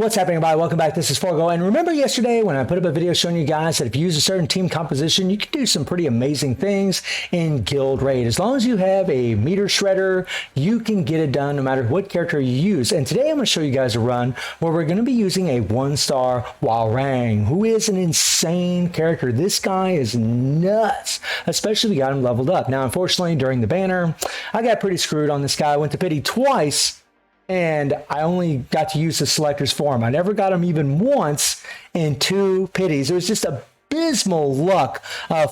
What's happening, everybody? Welcome back. This is Forgo. And remember yesterday when I put up a video showing you guys that if you use a certain team composition, you can do some pretty amazing things in Guild Raid. As long as you have a meter shredder, you can get it done no matter what character you use. And today I'm going to show you guys a run where we're going to be using a 1-star Hwoarang, who is an insane character. This guy is nuts, especially if we got him leveled up. Now, unfortunately, during the banner, I got pretty screwed on this guy. I went to pity twice, and I only got to use the selector's form. I never got him even once in 2 pities. It was just abysmal luck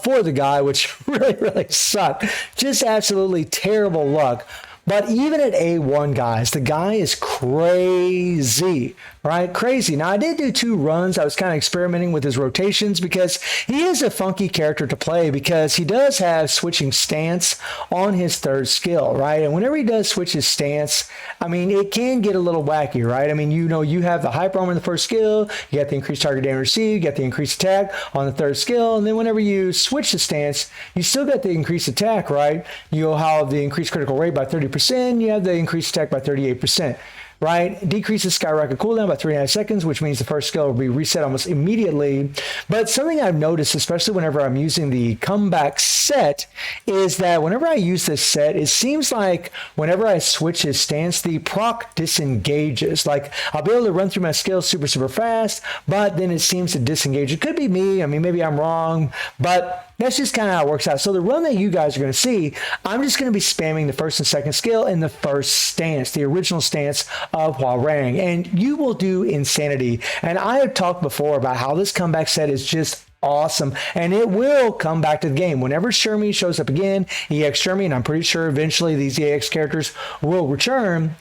for the guy, which really sucked. Just absolutely terrible luck. But even at A1, guys, the guy is crazy, right? Crazy. Now, I did do 2 runs. I was kind of experimenting with his rotations because he is a funky character to play because he does have switching stance on his 3rd skill, right? And whenever he does switch his stance, I mean, it can get a little wacky, right? I mean, you know, you have the hyper armor in the 1st skill, you got the increased target damage received, you got the increased attack on the 3rd skill, and then whenever you switch the stance, you still got the increased attack, right? You'll have the increased critical rate by 30%. You have the increased attack by 38%, right? Decreases skyrocket cooldown by 3.5 seconds, which means the 1st skill will be reset almost immediately. But something I've noticed, especially whenever I'm using the comeback set, is that whenever I use this set, it seems like whenever I switch his stance, the proc disengages. Like, I'll be able to run through my skills super fast, but then it seems to disengage. It could be me. I mean, maybe I'm wrong, but that's just kind of how it works out. So the run that you guys are going to see, I'm just going to be spamming the 1st and 2nd skill in the 1st stance, the original stance of Hwoarang, and you will do insanity. And I have talked before about how this comeback set is just awesome, and it will come back to the game. Whenever Shermie shows up again, EX Shermie, and I'm pretty sure eventually these EX characters will return,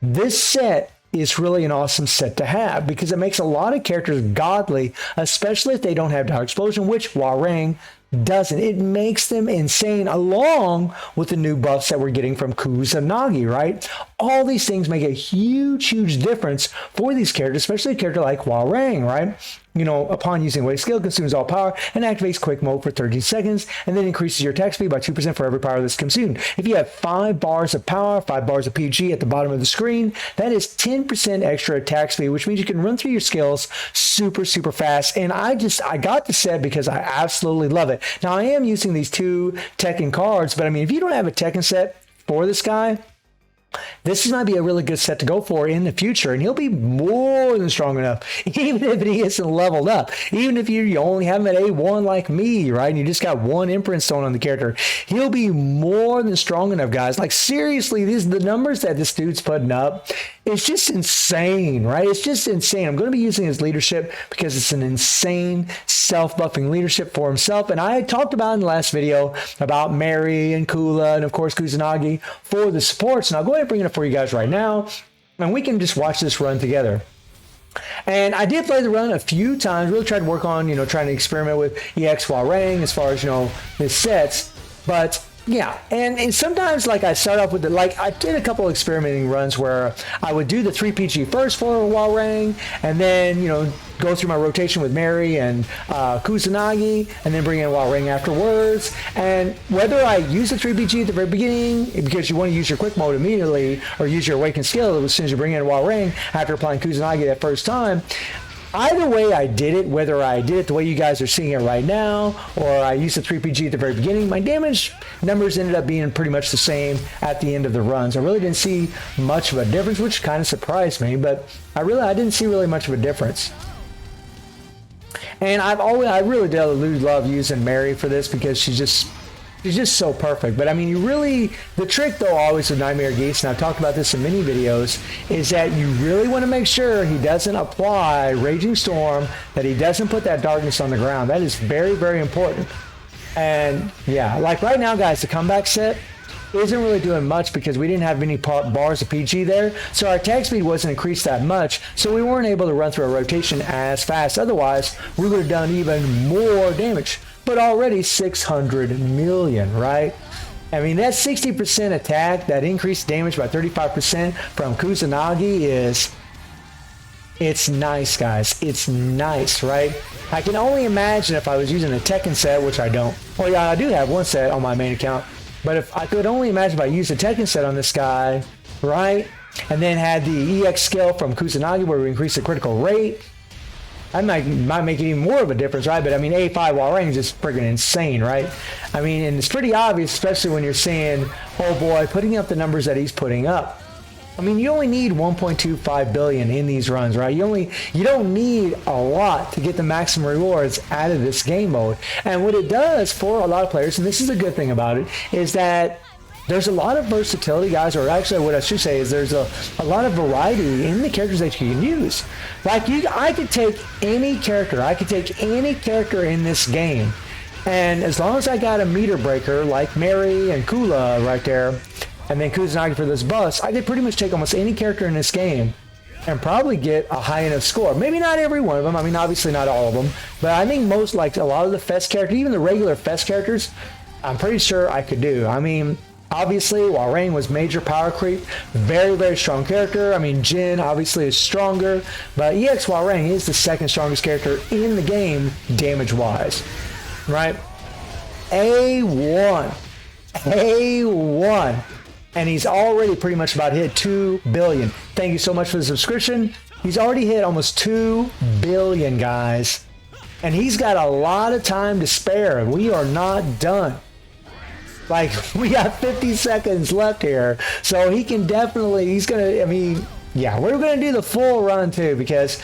this set is really an awesome set to have because it makes a lot of characters godly, especially if they don't have Dire Explosion, which Hwoarang doesn't. It makes them insane, along with the new buffs that we're getting from Kusanagi, right? All these things make a huge difference for these characters, especially a character like Hwoarang, right? You know, upon using Wave Skill, consumes all power and activates Quick Mode for 13 seconds, and then increases your attack speed by 2% for every power that's consumed. If you have 5 bars of power, 5 bars of PG at the bottom of the screen, that is 10% extra attack speed, which means you can run through your skills super fast. And I got the set because I absolutely love it. Now, I am using these 2 Tekken cards, but I mean, if you don't have a Tekken set for this guy, this might be a really good set to go for in the future, and he'll be more than strong enough, even if he isn't leveled up. Even if you only have him at A1 like me, right, and you just got 1 Imprint Stone on the character, he'll be more than strong enough, guys. Like, seriously, the numbers that this dude's putting up, it's just insane, right? It's just insane. I'm going to be using his leadership because it's an insane self-buffing leadership for himself, and I talked about in the last video about Mary and Kula and, of course, Kusanagi for the supports, and I'll go ahead and bring it up for you guys right now, and we can just watch this run together. And I did play the run a few times, really tried to work on, trying to experiment with EX Hwoarang as far as, his sets, but yeah, and sometimes, like, I start off with I did a couple experimenting runs where I would do the 3 PG first for Hwoarang, and then, go through my rotation with Mary and Kusanagi, and then bring in Hwoarang afterwards. And whether I use the 3 PG at the very beginning, because you want to use your quick mode immediately, or use your awakened skill as soon as you bring in Hwoarang after applying Kusanagi that first time, either way I did it, whether I did it the way you guys are seeing it right now, or I used the 3 PG at the very beginning, my damage numbers ended up being pretty much the same at the end of the runs. I really didn't see much of a difference, which kind of surprised me, but I didn't see really much of a difference. And I really do love using Mary for this because she's just so perfect. But I mean, the trick though always with Nightmare Geese, and I've talked about this in many videos, is that you really want to make sure he doesn't apply Raging Storm, that he doesn't put that darkness on the ground. That is very important. And yeah, like right now, guys, the comeback set isn't really doing much because we didn't have any bars of PG there, so our attack speed wasn't increased that much, so we weren't able to run through a rotation as fast. Otherwise, we would have done even more damage. But already 600 million, right? I mean, that 60% attack, that increased damage by 35% from Kusanagi it's nice, guys. It's nice, right? I can only imagine if I was using a Tekken set, which I don't. Well, yeah, I do have 1 set on my main account, but if I could only imagine if I used a Tekken set on this guy, right? and then had the EX skill from Kusanagi where we increased the critical rate. That might make it even more of a difference, right? But I mean, A5 Hwoarang is just friggin' insane, right? I mean, and it's pretty obvious, especially when you're seeing, oh boy, putting up the numbers that he's putting up. I mean, you only need 1.25 billion in these runs, right? You don't need a lot to get the maximum rewards out of this game mode. And what it does for a lot of players, and this is a good thing about it, is that there's a lot of versatility, guys, or actually what I should say is there's a lot of variety in the characters that you can use. Like, I could take any character. I could take any character in this game. And as long as I got a meter breaker like Mary and Kula right there, and then Kusanagi for this bus, I could pretty much take almost any character in this game and probably get a high enough score. Maybe not every one of them. I mean, obviously not all of them. But I think most, like a lot of the Fest characters, even the regular Fest characters, I'm pretty sure I could do. I mean, obviously, Hwoarang was major power creep. Very, very strong character. I mean, Jin obviously is stronger. But EX Hwoarang is the second strongest character in the game, damage-wise. Right? A1. A1. And he's already pretty much about hit 2 billion. Thank you so much for the subscription. He's already hit almost 2 billion, guys. And he's got a lot of time to spare. We are not done. Like, we got 50 seconds left here. So he can definitely, he's going to, I mean, yeah, we're going to do the full run too, because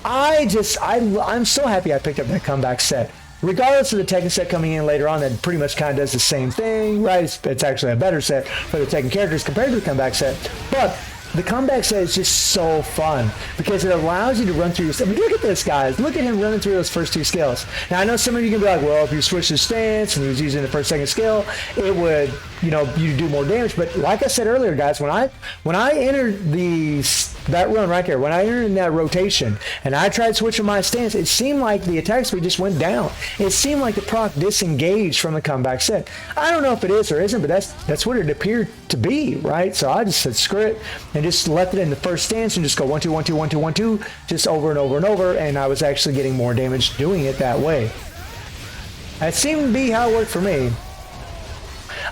I'm so happy I picked up that comeback set. Regardless of the Tekken set coming in later on, that pretty much kind of does the same thing, right? It's actually a better set for the Tekken characters compared to the comeback set. But the comeback set is just so fun because it allows you to run through your... I mean, look at this, guys. Look at him running through those first two skills. Now, I know some of you can be like, well, if you switch his stance and he was using the first, second skill, it would, you know, you do more damage. But like I said earlier, guys, when I entered that run right there, when I entered in that rotation and I tried switching my stance, it seemed like the attack speed just went down. It seemed like the proc disengaged from the comeback set. I don't know if it is or isn't, but that's what it appeared to be, right? So I just said screw it and just left it in the first stance and just go 1 2 1 2 1 2 1 2 just over and over and over, and I was actually getting more damage doing it that way. That seemed to be how it worked for me.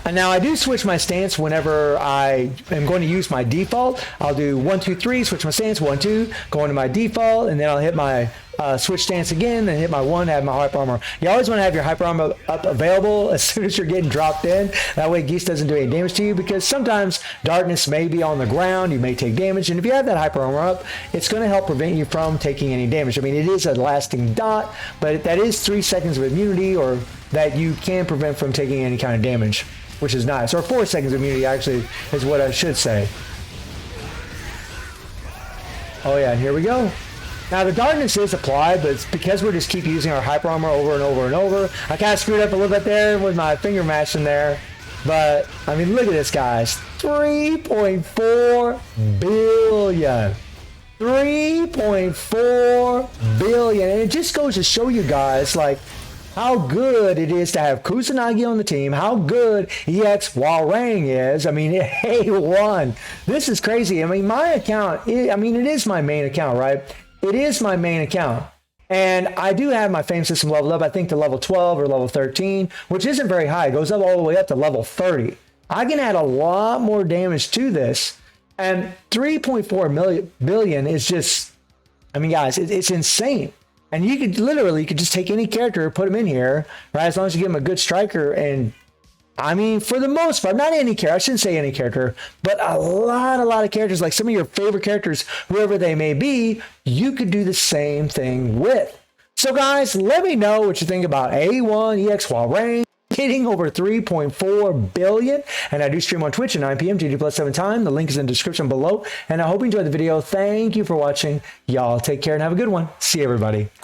And now I do switch my stance whenever I am going to use my default. I'll do 1 2 3, switch my stance, 1 2, go into my default, and then I'll hit my switch stance again, then hit my 1, add my hyper armor. You always want to have your hyper armor up available as soon as you're getting dropped in. That way Geese doesn't do any damage to you, because sometimes darkness may be on the ground, you may take damage, and if you have that hyper armor up, it's going to help prevent you from taking any damage. I mean, it is a lasting dot, but that is 3 seconds of immunity, or that you can prevent from taking any kind of damage, which is nice. Or 4 seconds of immunity, actually, is what I should say. Oh yeah, here we go. Now the darkness is applied, but it's because we're just keep using our hyper armor over and over and over. I kind of screwed up a little bit there with my finger mashing there. But, I mean, look at this, guys. 3.4 billion. 3.4 billion. And it just goes to show you guys, like, how good it is to have Kusanagi on the team, how good EX Hwoarang is. I mean, A1. This is crazy. I mean, my account, it is my main account, right? It is my main account. And I do have my fame system leveled up, I think, to level 12 or level 13, which isn't very high. It goes up all the way up to level 30. I can add a lot more damage to this. And 3.4 billion is just, I mean, guys, it's insane. And you could just take any character, put him in here, right? As long as you give him a good striker. And I mean, for the most part, not any character, I shouldn't say any character, but a lot of characters, like some of your favorite characters, whoever they may be, you could do the same thing with. So guys, let me know what you think about A1 EX Hwoarang hitting over 3.4 billion. And I do stream on Twitch at 9 p.m. GD+7 time. The link is in the description below. And I hope you enjoyed the video. Thank you for watching. Y'all take care and have a good one. See you, everybody.